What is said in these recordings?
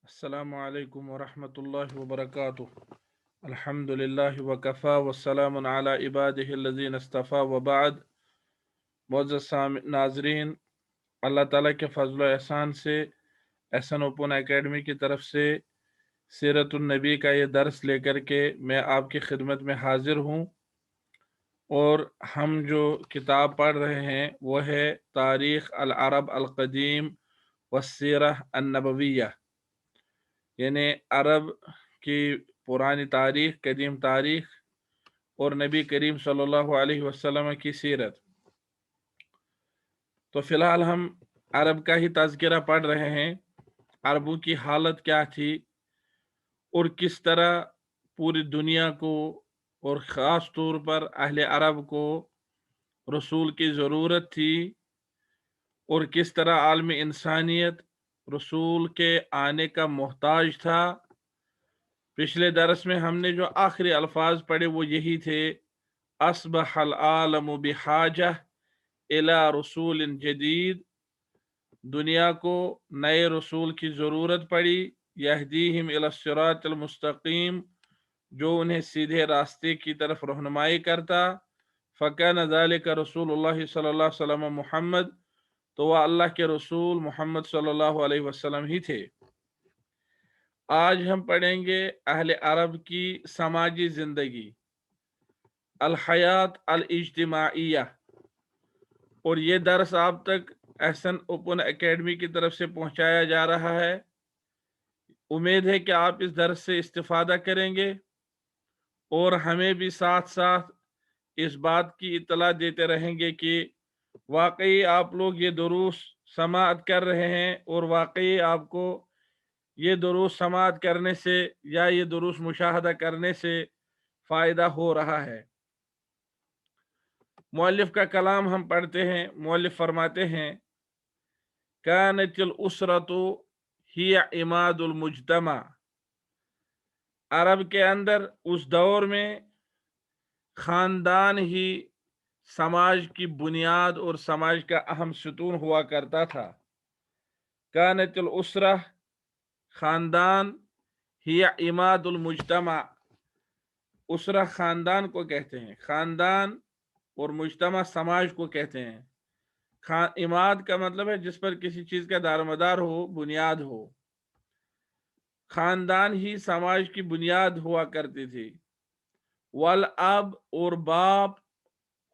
السلام علیکم ورحمۃ اللہ وبرکاتہ۔ الحمد للہ وکفا وسلام علی عبادہ الذین اصطفیٰ وبعد۔ معزز ناظرین، اللہ تعالیٰ کے فضل و احسان سے احسن اوپن اکیڈمی کی طرف سے سیرت النبی کا یہ درس لے کر کے میں آپ کی خدمت میں حاضر ہوں، اور ہم جو کتاب پڑھ رہے ہیں وہ ہے تاریخ العرب القدیم والسیرہ النبویہ، یعنی عرب کی پرانی تاریخ، قدیم تاریخ اور نبی کریم صلی اللہ علیہ وسلم کی سیرت۔ تو فی الحال ہم عرب کا ہی تذکرہ پڑھ رہے ہیں، عربوں کی حالت کیا تھی اور کس طرح پوری دنیا کو اور خاص طور پر اہل عرب کو رسول کی ضرورت تھی، اور کس طرح عالم انسانیت رسول کے آنے کا محتاج تھا۔ پچھلے درس میں ہم نے جو آخری الفاظ پڑھے وہ یہی تھے: اصبح العالم بحاجہ الی رسول جدید، دنیا کو نئے رسول کی ضرورت پڑی، یہدیہم الی الصراط المستقیم، جو انہیں سیدھے راستے کی طرف رہنمائی کرتا۔ فکان ذلک رسول اللہ صلی اللہ علیہ وسلم محمد، تو وہ اللہ کے رسول محمد صلی اللہ علیہ وسلم ہی تھے۔ آج ہم پڑھیں گے اہل عرب کی سماجی زندگی، الحیات الاجتماعیہ، اور یہ درس آپ تک احسن اوپن اکیڈمی کی طرف سے پہنچایا جا رہا ہے۔ امید ہے کہ آپ اس درس سے استفادہ کریں گے اور ہمیں بھی ساتھ ساتھ اس بات کی اطلاع دیتے رہیں گے کہ واقعی آپ لوگ یہ دروس سماعت کر رہے ہیں، اور واقعی آپ کو یہ دروس سماعت کرنے سے یا یہ دروس مشاہدہ کرنے سے فائدہ ہو رہا ہے۔ مؤلف کا کلام ہم پڑھتے ہیں۔ مؤلف فرماتے ہیں: کانت الاسرۃ ہی عماد المجتمع، عرب کے اندر اس دور میں خاندان ہی سماج کی بنیاد اور سماج کا اہم ستون ہوا کرتا تھا۔ کانت الاسرہ، خاندان، ہی عماد المجتمع، اسرہ خاندان کو کہتے ہیں، خاندان اور مجتمع سماج کو کہتے ہیں۔ عماد کا مطلب ہے جس پر کسی چیز کا دارمدار ہو، بنیاد ہو۔ خاندان ہی سماج کی بنیاد ہوا کرتی تھی۔ والاب، اور باپ،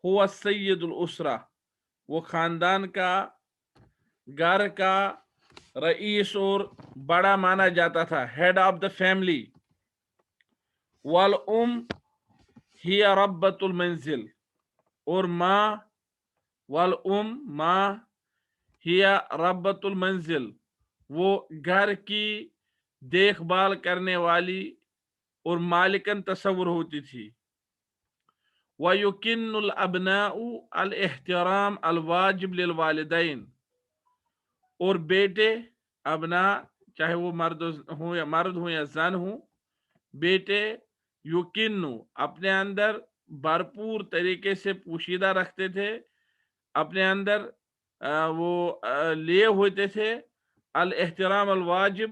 ہوا سید الاسرہ، وہ خاندان کا، گھر کا رئیس اور بڑا مانا جاتا تھا، ہیڈ آف دا فیملی۔ والام ہی ربۃ المنزل، اور ماں، والام ماں، ہی ربۃ المنزل، وہ گھر کی دیکھ بھال کرنے والی اور مالکن تصور ہوتی تھی۔ وَيُكِنُّ الْأَبْنَاءُ الْاحْتِرَامَ الْوَاجِبِ لِلْوَالِدَيْنِ، اور بیٹے، ابنا، چاہے وہ مرد ہوں یا زن ہوں، بیٹے یقین اپنے اندر بھرپور طریقے سے پوشیدہ رکھتے تھے، اپنے اندر وہ لیے ہوتے تھے الاحترام الواجب،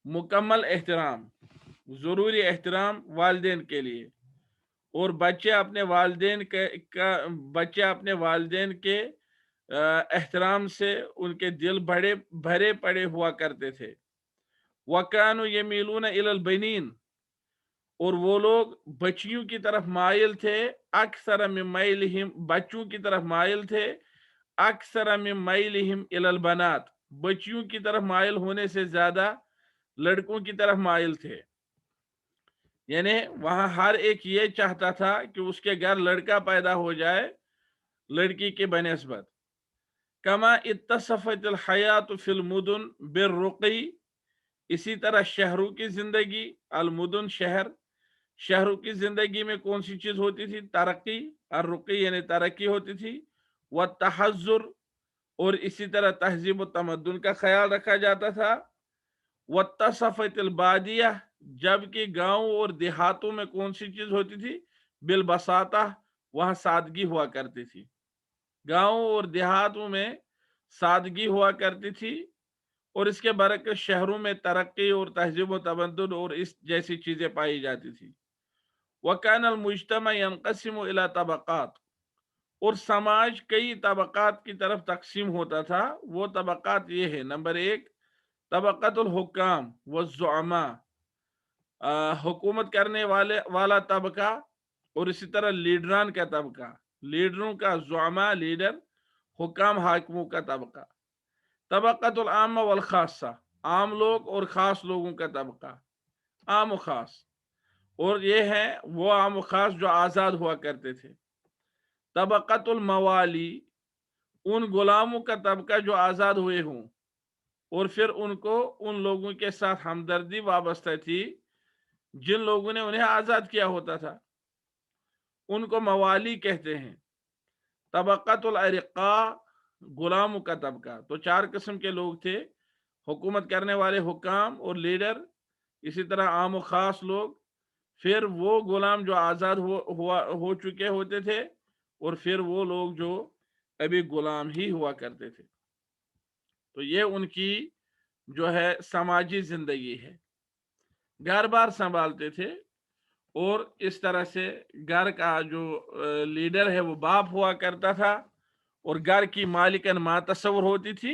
مکمل احترام، ضروری احترام والدین کے لیے، اور بچے اپنے والدین کے احترام سے ان کے دل بھرے پڑے ہوا کرتے تھے۔ وَكَانُوا يَمِيلُونَ إِلَى الْبَنِينَ، اور وہ لوگ بچیوں کی طرف مائل تھے، اکثر من میلہم، بچوں کی طرف مائل تھے، اکثر من میلہم إِلَى الْبَنَاتِ، بچیوں کی طرف مائل ہونے سے زیادہ لڑکوں کی طرف مائل تھے۔ یعنی وہاں ہر ایک یہ چاہتا تھا کہ اس کے گھر لڑکا پیدا ہو جائے لڑکی کے بنسبت۔ کما اتصفت الحیات فی المدن بالرقی، اسی طرح شہروں کی زندگی، المدن شہروں کی زندگی میں کون سی چیز ہوتی تھی؟ ترقی، الرقی یعنی ترقی ہوتی تھی، والتحضر، اور اسی طرح تہذیب و تمدن کا خیال رکھا جاتا تھا، واتصفت البادیہ، جبکہ گاؤں اور دیہاتوں میں کون سی چیز ہوتی تھی؟ بالبساطہ، وہاں سادگی ہوا کرتی تھی، گاؤں اور دیہاتوں میں سادگی ہوا کرتی تھی۔ اور اس کے برعکس شہروں میں ترقی اور تہذیب و تمدن اور اس جیسی چیزیں پائی جاتی تھی۔ وَكَانَ الْمُجْتَمَعُ يَنْقَسِمُ إِلَى طَبَقَاتٍ، اور سماج کئی طبقات کی طرف تقسیم ہوتا تھا۔ وہ طبقات یہ ہے: نمبر 1، طبقۃ الحکام والزعماء، حکومت کرنے والا طبقہ، اور اسی طرح لیڈران کا طبقہ، لیڈروں کا، زعماء لیڈر، حکام حاکموں کا طبقہ۔ طبقۃ العامہ والخاصہ، عام لوگ اور خاص لوگوں کا طبقہ، عام و خاص، اور یہ ہے وہ عام و خاص جو آزاد ہوا کرتے تھے۔ طبقۃ الموالی، ان غلاموں کا طبقہ جو آزاد ہوئے ہوں اور پھر ان کو ان لوگوں کے ساتھ ہمدردی وابستہ تھی جن لوگوں نے انہیں آزاد کیا ہوتا تھا، ان کو موالی کہتے ہیں۔ طبقۃ الارقاء، غلاموں کا طبقہ، تو 4 قسم کے لوگ تھے: حکومت کرنے والے حکام اور لیڈر، اسی طرح عام و خاص لوگ، پھر وہ غلام جو آزاد ہو چکے ہوتے تھے، اور پھر وہ لوگ جو ابھی غلام ہی ہوا کرتے تھے۔ تو یہ ان کی جو ہے سماجی زندگی ہے۔ گھر بار سنبھالتے تھے، اور اس طرح سے گھر کا جو لیڈر ہے وہ باپ ہوا کرتا تھا، اور گھر کی مالکن ماں تصور ہوتی تھی۔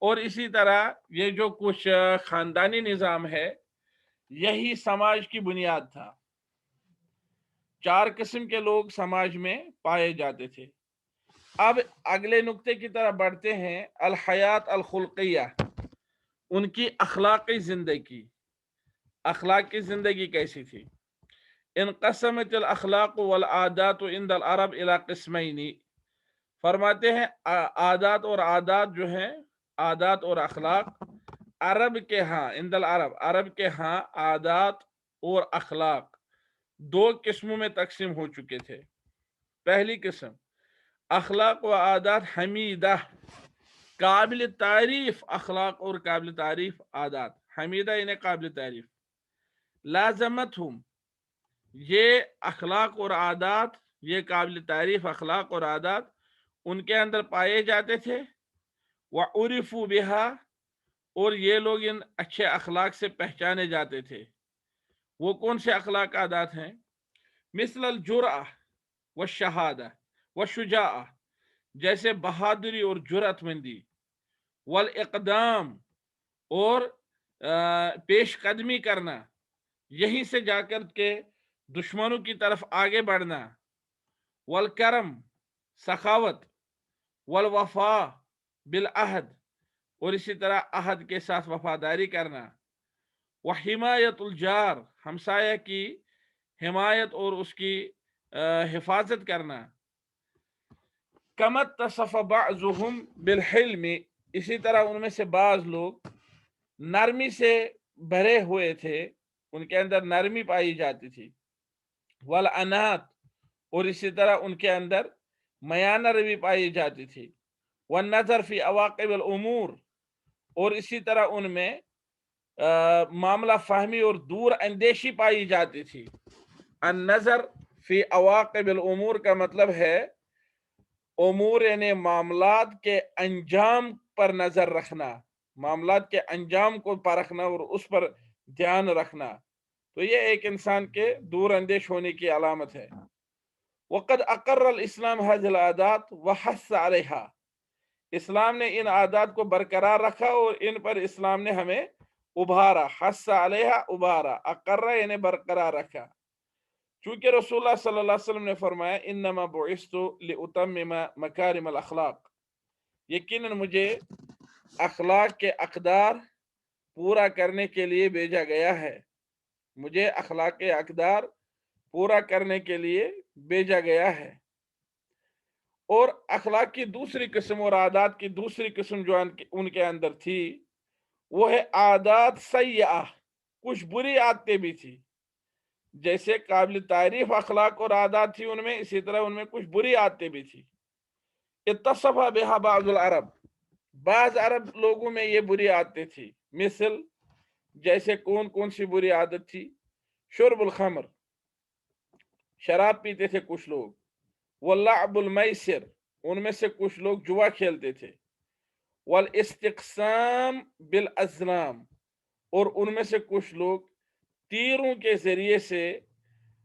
اور اسی طرح یہ جو کچھ خاندانی نظام ہے، یہی سماج کی بنیاد تھا۔ 4 قسم کے لوگ سماج میں پائے جاتے تھے۔ اب اگلے نقطے کی طرف بڑھتے ہیں: الحیات الخلقیہ، ان کی اخلاقی زندگی۔ اخلاقی زندگی کیسی تھی؟ انقسمت الاخلاق والعادات عند العرب الى قسمین، فرماتے ہیں عادات اور عادات جو ہیں، عادات اور اخلاق عرب کے ہاں، عند العرب، عرب کے ہاں عادات اور اخلاق 2 قسموں میں تقسیم ہو چکے تھے۔ پہلی قسم، اخلاق و عادات حمیدہ، قابل تعریف اخلاق اور قابل تعریف عادات، حمیدہ یعنی قابل تعریف۔ لازمتہم، یہ اخلاق اور عادات، یہ قابل تعریف اخلاق اور عادات ان کے اندر پائے جاتے تھے۔ وعرفوا بہا، اور یہ لوگ ان اچھے اخلاق سے پہچانے جاتے تھے۔ وہ کون سے اخلاق عادات ہیں؟ مثل الجرأہ والشہادہ والشجاعہ، جیسے بہادری اور جرأت مندی، والاقدام، اور پیش قدمی کرنا، یہیں سے جا کر کے دشمنوں کی طرف آگے بڑھنا، والکرم، سخاوت، والوفا بالعہد، اور اسی طرح عہد کے ساتھ وفاداری کرنا، وحمایت الجار، ہمسایہ کی حمایت اور اس کی حفاظت کرنا۔ کمت تصف بعضهم بالحلم، اسی طرح ان میں سے بعض لوگ نرمی سے بھرے ہوئے تھے، ان کے اندر نرمی پائی جاتی تھی۔ والعنات، اور اسی طرح ان کے اندر میانہ روی پائی جاتی تھی۔ والنظر فی عواقب الامور، اور اسی طرح ان میں معاملہ فہمی اور دور اندیشی پائی جاتی تھی۔ النظر فی عواقب الامور کا مطلب ہے امور یعنی معاملات کے انجام پر نظر رکھنا، معاملات کے انجام کو پرکھنا اور اس پر دھیان رکھنا۔ تو یہ ایک انسان کے دور اندیش ہونے کی علامت ہے۔ وقد اقر الاسلام هذه العادات وحث علیہا، اسلام نے ان عادات کو برقرار رکھا اور ان پر اسلام نے ہمیں ابھارا۔ حث علیہا، ابھارا، اقر یعنی برقرار رکھا۔ چونکہ رسول اللہ صلی اللہ علیہ وسلم نے فرمایا انما بعثت لاتمم مکارم الاخلاق، یقیناً مجھے اخلاق کے اقدار پورا کرنے کے لیے بھیجا گیا ہے، مجھے اخلاق کے اقدار پورا کرنے کے لیے بھیجا گیا ہے۔ اور اخلاق کی دوسری قسم اور عادات کی دوسری قسم جو ان کے اندر تھی وہ ہے عادات سیئہ، کچھ بری عادتیں بھی تھی۔ جیسے قابل تعریف اخلاق اور عادات تھی ان میں، اسی طرح ان میں کچھ بری عادتیں بھی تھی۔ اتصف بها بعض العرب، بعض عرب لوگوں میں یہ بری عادتیں تھی۔ مثل، جیسے کون سی بری عادت تھی؟ شرب الخمر، شراب پیتے تھے کچھ لوگ۔ واللعب المیسر، ان میں سے کچھ لوگ جوا کھیلتے تھے۔ वल इस्तिक़साम बिल अज़लाम, और उनमें से कुछ लोग तीरों के जरिए से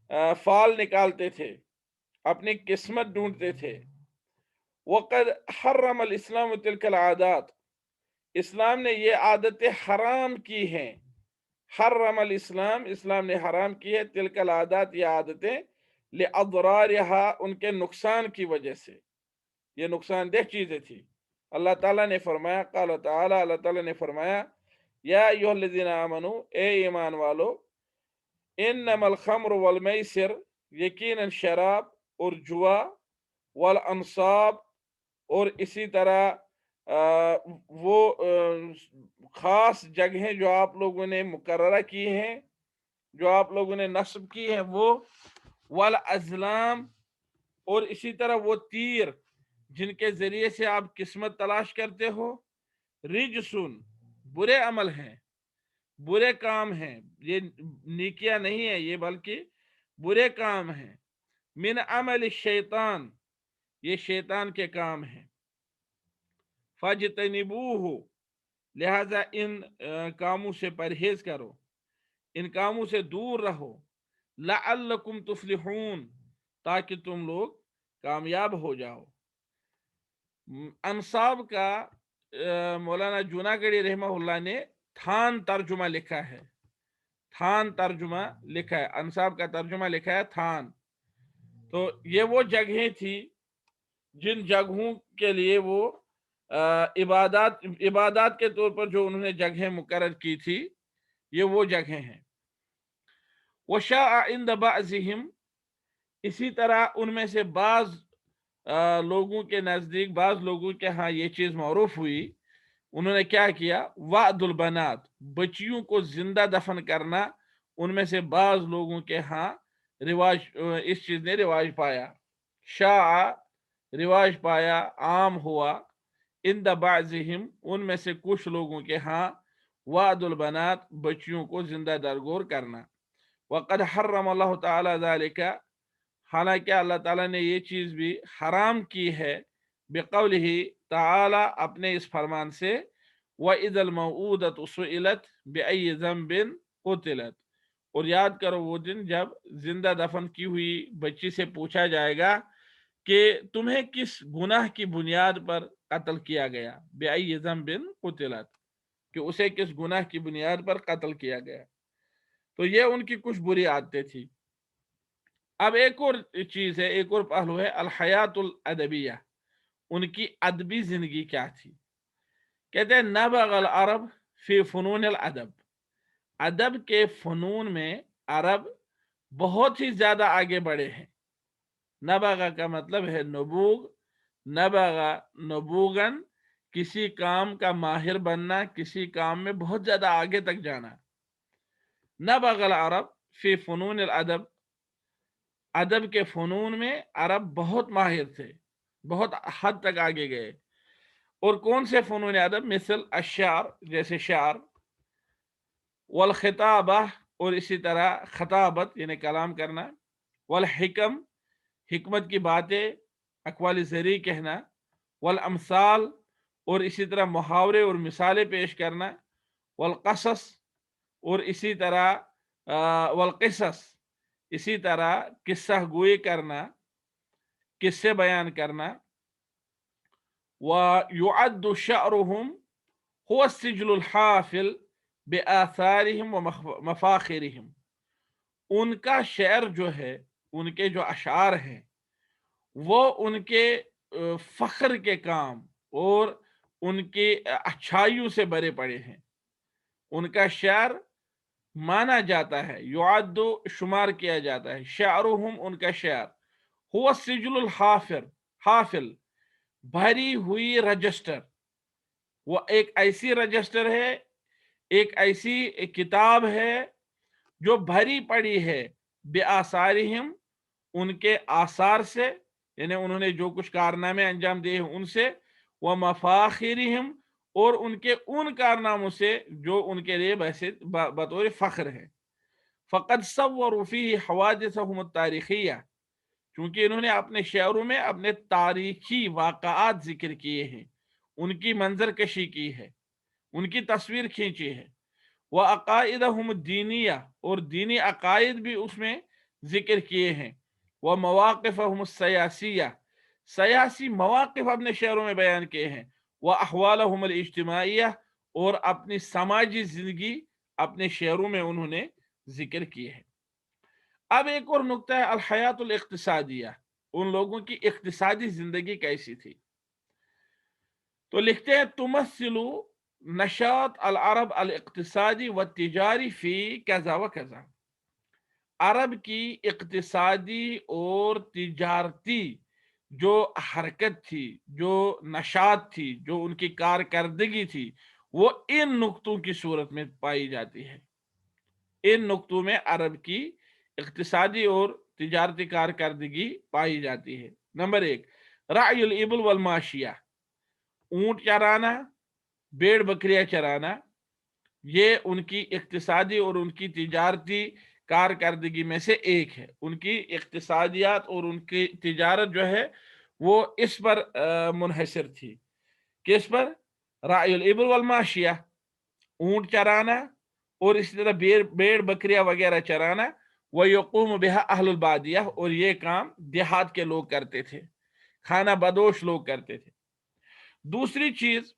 फाल निकालते थे, अपनी किस्मत ढूंढते थे। वक़द हर्रम अल इस्लाम तिलकल आदात, इस्लाम ने ये आदतें हराम की हैं। हर्रम अल इस्लाम, इस्लाम ने हराम की है, तिलकल आदात, ये आदतें, ले अदरारिहा, उनके नुकसान की वजह से, ये नुकसानदेह चीजें थी। अल्लाह ताला ने फरमाया, क़ाल ताला, अल्लाह ताला ने फरमाया, या अय्युहल्लज़ीना आमनू, ए ईमान वालो, इन्नमल खम्र वल मैसिर, यकीनन शराब और जुआ, वल अंसाब, और इसी तरह वो खास जगहें जो आप लोगों ने मुकर्ररा की हैं, जो आप लोगों ने नस्ब की है, वो वल अज़लाम, और इसी तरह वो तीर जिनके जरिए से आप किस्मत तलाश करते हो, रिजसुन, बुरे अमल हैं, बुरे काम हैं, ये नेकियां नहीं है ये, बल्कि बुरे काम हैं। मिन अमल शैतान, ये शैतान के काम हैं। फजतनिबूहु, लिहाजा इन कामों से परहेज करो, इन कामों से दूर रहो। लअल्लकुम तुफ्लिहून, ताकि तुम लोग कामयाब हो जाओ। अंसाब का मौलाना जूनागढ़ी रहमहुल्लाह ने थान तर्जुमा लिखा है, थान तर्जुमा लिखा है, अंसाब का तर्जुमा लिखा है थान। तो ये वो जगहें थी जिन जगहों के लिए वो इबादत के तौर पर जो उन्होंने जगहें मुकर्रर की थी, ये वो जगहें हैं। वशाअ इंद बाज़िहिम, इसी तरह उनमें से बाज लोगों के नजदीक, बाज लोगों के यहाँ ये चीज मारूफ हुई। उन्होंने क्या किया, वादुल बनात, बच्चियों को जिंदा दफन करना, उनमें से बाज लोगों के यहाँ रिवाज, इस चीज ने रिवाज पाया। शाह, रिवाज पाया, आम हुआ। इंद बाज़िहिम, उनमें से कुछ लोगों के यहाँ, वादुल बनात, बच्चियों को जिंदा दरगोर करना। वक़द हर्रम अल्लाह ताला ज़ालिका, हालांकि अल्लाह ताला ने ये चीज भी हराम की है, बिक़ौलिही ताला, अपने इस फरमान से, व इज़ल मऊदतु सुइलत बिअय्यि ज़ंबिन क़ुतिलत, और याद करो वो दिन जब जिंदा दफन की हुई बच्ची से पूछा जाएगा कि तुम्हें किस गुनाह की बुनियाद पर कत्ल किया गया, बिअय्यि ज़ंबिन क़ुतिलत, कि उसे किस गुनाह की बुनियाद पर कत्ल किया गया। तो ये उनकी कुछ बुरी आदतें थी। अब एक और चीज है, एक और पहलू है, अल हयातुल अदबिया, उनकी अदबी जिंदगी क्या थी। कहते हैं नबगल अरब फी फनून अल अदब, अदब के फनून में अरब बहुत ही ज्यादा आगे बढ़े हैं। नबगा का मतलब है नबूग, नबगा नबूगन, किसी काम का माहिर बनना, किसी काम में बहुत ज्यादा आगे तक जाना। नबगल अरब फी फनून अल अदब, अदब के फनून में अरब बहुत माहिर थे, बहुत हद तक आगे गए। और कौन से फनून अदब, मिसल अशार, जैसे शार, वल खिताबा, और इसी तरह खताबत यानी कलाम करना, वल हिकम, हिकमत की बातें, अक़वाल ज़री कहना, वल अमसाल, और इसी तरह मुहावरे और मिसालें पेश करना, वल क़सस, और इसी तरह वल क़िसस, इसी तरह किस्सा गोई करना, किस्से बयान करना। व युअद्दु शअरुहुम हुवा सिज्लुल हाफिल बिआसारिहिम व मफाखिरिहिम, उनका शेर जो है, उनके जो अशार हैं, वो उनके फख्र के काम और उनके अच्छाइयों से भरे पड़े हैं। उनका शेर माना जाता है, युअद्दु शुमार किया जाता है, शअरुहुम, उनका शेर, हुवा सिज्लुल हाफिर, हाफिल, भरी हुई रजिस्टर, वो एक ऐसी रजिस्टर है, एक ऐसी किताब है जो भरी पड़ी है, बेआसारिहिम, उनके आसार से, यानी उन्होंने जो कुछ कारनामे अंजाम दिए हैं उनसे, व मफाखिरिहिम, और उनके उन कारनामों से जो उनके लिए वैसे बतौर फख्र है। फ़क़द सव्वरू फ़ीहि हवादिसहुम तारीखिया, क्योंकि इन्होंने अपने शेरों में अपने तारीखी वाक़ात जिक्र किए हैं, उनकी मंजर कशी की है, उनकी तस्वीर खींची है। व अकाइदहुम दीनिया, और दीनी अकायद भी उसमें जिक्र किए हैं। व मवाक़िफ़हुम सयासिया, सयासी मवाक़िफ़ अपने शहरों में बयान किए हैं। व अहवालहुम इज्तिमाइया, और अपनी समाजी जिंदगी अपने शहरों में उन्होंने जिक्र की है। अब एक और नुक्ता है अल हयातुल इक्तिसादिया, उन लोगों की इक्तिसादी जिंदगी कैसी थी। तो लिखते हैं तुमस्सिलु नशात अल अरब अल इक्तिसादी व तिजारी फी कज़ा व कज़ा, अरब की इक्तिसादी और तिजारती जो हरकत थी, जो नशात थी, जो उनकी कारकर्दगी थी, वो इन नुक्तों की सूरत में पाई जाती है। इन नुक्तों में अरब की इक्तिसादी और तिजारती कारकर्दगी पाई जाती है। नंबर एक, रायुल इबल वल माशिया, ऊंट चराना, भेड़ बकरियां चराना, ये उनकी इक्तिसादी और उनकी तिजारती कारकर्दगी में से एक है। उनकी इक्तिसादियात और उनकी तिजारत जो है वो इस पर मुनहसर थी। किस पर? रायुल इबल वल माशिया, ऊंट चराना और इसी तरह भेड़ बकरियां वगैरह चराना। व यकूम बिहा अहलुल बादिया, और ये काम देहात के लोग करते थे, खाना बदोश लोग करते थे। दूसरी चीज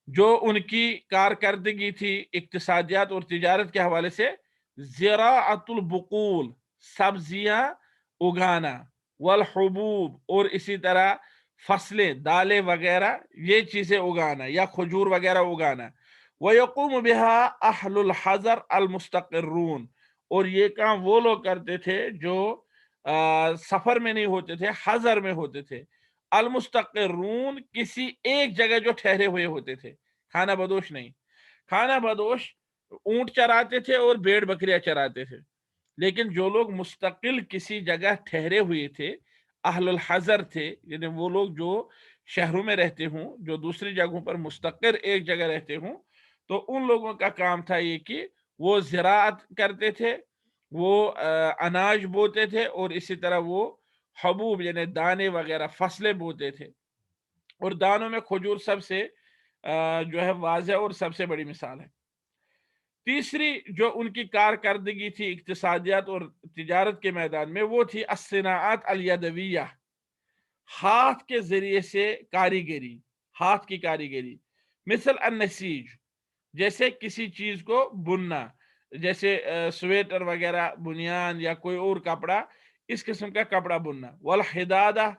जो उनकी कारकर्दगी थी इक्तिसादियात और तिजारत के हवाले से, ज़िराअतुल बुकूल, सब्जियां उगाना, वल हुबूब, और इसी तरह फसलें, दालें वगैरह ये चीजें उगाना, या खजूर वगैरह उगाना। व यकूम बिहा अहलुल हज़र अल मुस्तक़िर्रून, और ये काम वो लोग करते थे जो सफर में नहीं होते थे, हज़र में होते थे। अल मुस्तक़िर्रून, किसी एक जगह जो ठहरे हुए होते थे, खाना बदोश नहीं। खाना बदोश ऊंट चराते थे और भेड़ बकरियां चराते थे, लेकिन जो लोग मुस्तकिल किसी जगह ठहरे हुए थे, अहलुल हज़र थे, यानी वो लोग जो शहरों में रहते हों, जो दूसरी जगहों पर मुस्तकिल एक जगह रहते हों, तो उन लोगों का काम था ये कि वो ज़राअत करते थे, वो अनाज बोते थे, और इसी तरह वो हबूब यानी दाने वगैरह फसलें बोते थे। और दानों में खजूर सबसे जो है वाज़ेह और सबसे बड़ी मिसाल है। तीसरी जो उनकी कारकर्दगी थी इक्तिसादियात और तिजारत के मैदान में, वो थी अस्सिनाअत अल यदविया, हाथ के जरिए से कारीगरी, हाथ की कारीगरी। मिसल अन-नसीज, जैसे किसी चीज को बुनना, जैसे स्वेटर वगैरह, बुनियान या कोई और कपड़ा, इस किस्म का कपड़ा बुनना। वल हिदादा,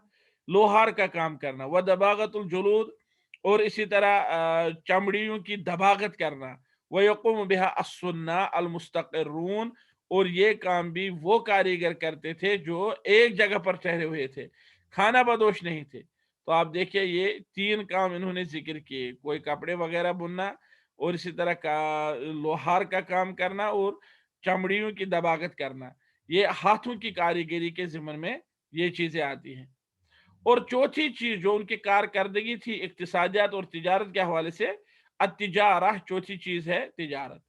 लोहार का काम करना। व दबागतुल जुलूद, और इसी तरह चमड़ियों की दबागत करना। व यकुम बिहा अस्सुन्ना अल मुस्तक़िरून, और ये काम भी वो कारीगर करते थे जो एक जगह पर ठहरे हुए थे, खाना बदोश नहीं थे। तो आप देखिए ये तीन काम इन्होंने जिक्र किए, कोई कपड़े वगैरह बुनना, और इसी तरह का लोहार का काम करना, और चमड़ियों की दबागत करना। ये हाथों की कारीगरी के जिम्मन में ये चीजें आती हैं। और चौथी चीज जो उनकी कारकर्दगी थी इक्तिसादियात और तिजारत के हवाले से, अतिजारा, चौथी चीज है तिजारत।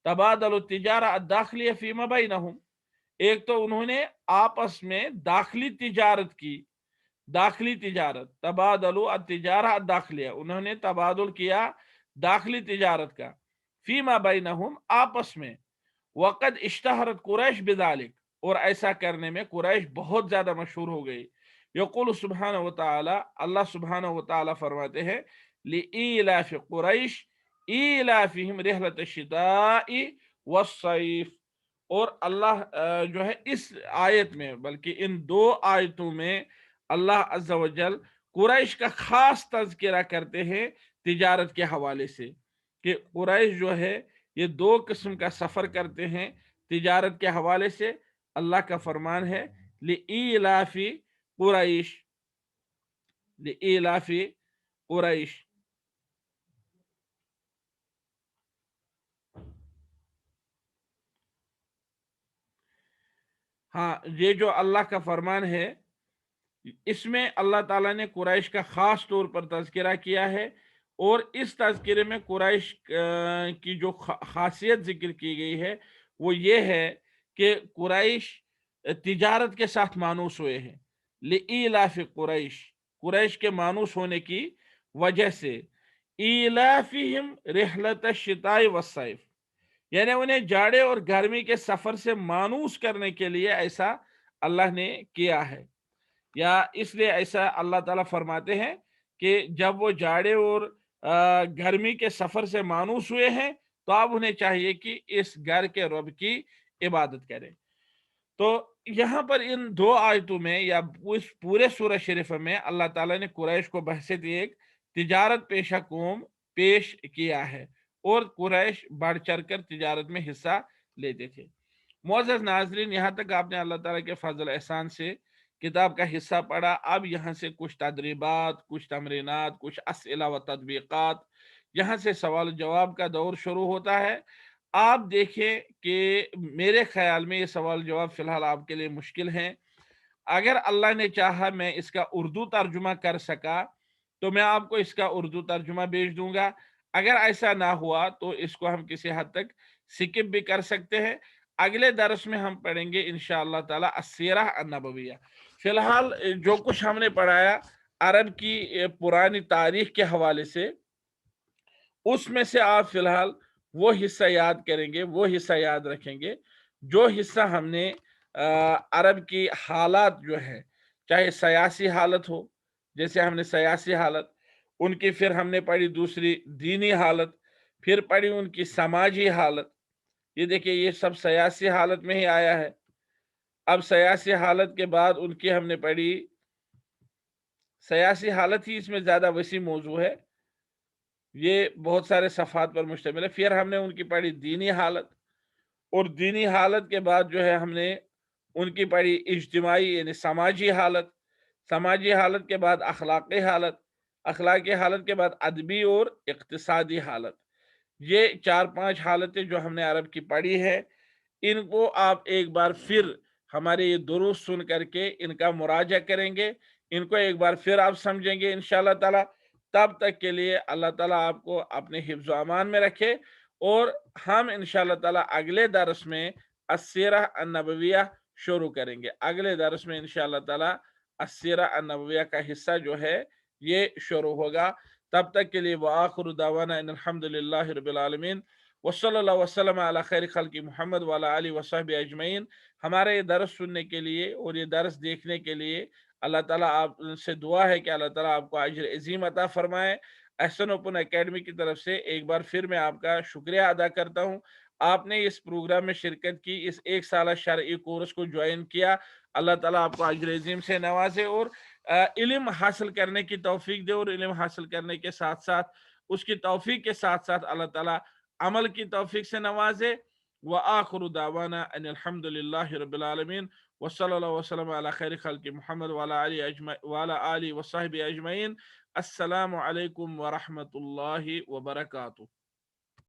तबादल तिजारा दाखिलिया फीमा बैनहुम, एक तो उन्होंने आपस में दाखिली तिजारत की, दाखिली तिजारत, तबादलु तिजारा दाखिलिया, उन्होंने तबादुल किया दाखिली तिजारत का, फीमा बैनहुम, आपस में। वक़द इश्तहरत कुरैश बिज़ालिक, और ऐसा करने में कुरैश बहुत ज्यादा मशहूर हो गई। यक़ूल सुब्हानहु व तआला, अल्लाह सुब्हानहु व तआला फरमाते हैं, लिईलाफि कुरैश ईलाफिहिम रिहलत शिताई वस्सैफ, और अल्लाह जो है इस आयत में, बल्कि इन दो आयतों में अल्लाह अज़्ज़ा व जल कुरैश का खास तज़किरा करते हैं तिजारत के हवाले से, कि कुरैश जो है ये दो किस्म का सफर करते हैं तिजारत के हवाले से। अल्लाह का फरमान है, लिईलाफी कुरैश, लिईलाफी कुरैश। हाँ, ये जो अल्लाह का फरमान है, इसमें अल्लाह ताला ने कुरैश का खास तौर पर तज़किरा किया है। और इस तज़किरे में कुरैश की जो खासियत जिक्र की गई है वो ये है कि कुरैश तिजारत के साथ मानूस हुए हैं। लिईलाफ़ि कुरैश, कुरैश के मानूस होने की वजह से ईलाफिहिम रिहलत शिताई वस्सैफ, यानी उन्हें जाड़े और गर्मी के सफर से मानूस करने के लिए ऐसा अल्लाह ने किया है। या इसलिए ऐसा अल्लाह ताला फरमाते हैं कि जब वो जाड़े और गर्मी के सफर से मानूस हुए हैं, तो अब उन्हें चाहिए कि इस घर के रब की इबादत करें। तो यहाँ पर इन दो आयतों में या उस पूरे सूरह शरीफ में अल्लाह ताला ने कुरैश को बहसियत एक तिजारत पेशा कौम पेश किया है, और कुरैश बढ़ चढ़ कर तिजारत में हिस्सा लेते थे। मोअज़्ज़ज़ नाज़रीन, यहाँ तक आपने अल्लाह ताला के फजल एहसान से किताब का हिस्सा पढ़ा। अब यहाँ से कुछ तदरीबात, कुछ तमरीनात, कुछ अस्इला व तदबीकात, यहाँ से सवाल जवाब का दौर शुरू होता है। आप देखें कि मेरे ख्याल में ये सवाल जवाब फिलहाल आपके लिए मुश्किल हैं। अगर अल्लाह ने चाहा मैं इसका उर्दू तर्जुमा कर सका, तो मैं आपको इसका उर्दू तर्जुमा भेज दूंगा। अगर ऐसा ना हुआ तो इसको हम किसी हद तक स्किप भी कर सकते हैं। अगले दरस में हम पढ़ेंगे इंशाअल्लाह ताला अस्सीरा अन्नबविया। फिलहाल जो कुछ हमने पढ़ाया अरब की पुरानी तारीख के हवाले से, उसमें से आप फिलहाल वो हिस्सा याद करेंगे, वो हिस्सा याद रखेंगे जो हिस्सा हमने अरब की हालात जो है, चाहे सियासी हालत हो, जैसे हमने सियासी हालत उनकी, फिर हमने पढ़ी दूसरी दीनी हालत, फिर पढ़ी उनकी समाजी हालत। ये देखिए ये सब सियासी हालत में ही आया है। अब सियासी हालत के बाद उनकी हमने पढ़ी, सियासी हालत ही इसमें ज़्यादा वसी मौजू है, ये बहुत सारे सफ़ात पर मुश्तमिल है। फिर हमने उनकी पढ़ी दीनी हालत, और दीनी हालत के बाद जो है हमने उनकी पढ़ी इज्तिमाई यानी समाजी हालत, समाजी हालत के बाद अखलाक़ी हालत, अखलाक़ी हालत के बाद अदबी और इक़्तिसादी हालत। ये 4-5 हालतें जो हमने अरब की पढ़ी है, इनको आप एक बार फिर हमारे ये दुरूस सुन करके इनका मुराजा करेंगे, इनको एक बार फिर आप समझेंगे इंशाअल्लाह ताला। तब तक के लिए अल्लाह ताला आपको अपने हिफ्ज़ व अमान में रखे, और हम इंशाअल्लाह ताला अगले दरस में अस्सीरा अन्नबविया शुरू करेंगे। अगले दरस में इंशाअल्लाह ताला अस्सीरा अन्नबविया का हिस्सा जो है ये शुरू होगा। तब तक के लिए व आखिरु दावाना अनिल हम्दुलिल्लाहि रब्बिल आलमीन व सल्लल्लाहु वसल्लम अला खैर खल्क़ि मुहम्मद व अला आलिहि व सहबिहि अजमईन। हमारे ये दरस सुनने के लिए और ये दरस देखने के लिए अल्लाह ताला आपसे दुआ है कि अल्लाह ताला आपको अजर अज़ीम अता फरमाए। एहसन ओपन एकेडमी की तरफ से एक बार फिर मैं आपका शुक्रिया अदा करता हूँ। आपने इस प्रोग्राम में शिरकत की, इस एक साल शरई कोर्स को ज्वाइन किया। अल्लाह ताला आपको अजर अज़ीम से नवाजे, और इल्म हासिल करने की तौफीक दे, और इल्म हासिल करने के साथ साथ उसकी तौफीक के साथ साथ अल्लाह ताला अमल की तौफीक से नवाजे। व आखिरु दावाना अनिल हम्दुलिल्लाहि रब्बिल आलमीन व सल्लल्लाहु वसल्लम अला खैर खल्क़ि मुहम्मद व अला आलिहि व सहबिहि अजमईन। अस्सलामु अलैकुम व रहमतुल्लाहि व बरकातुहू।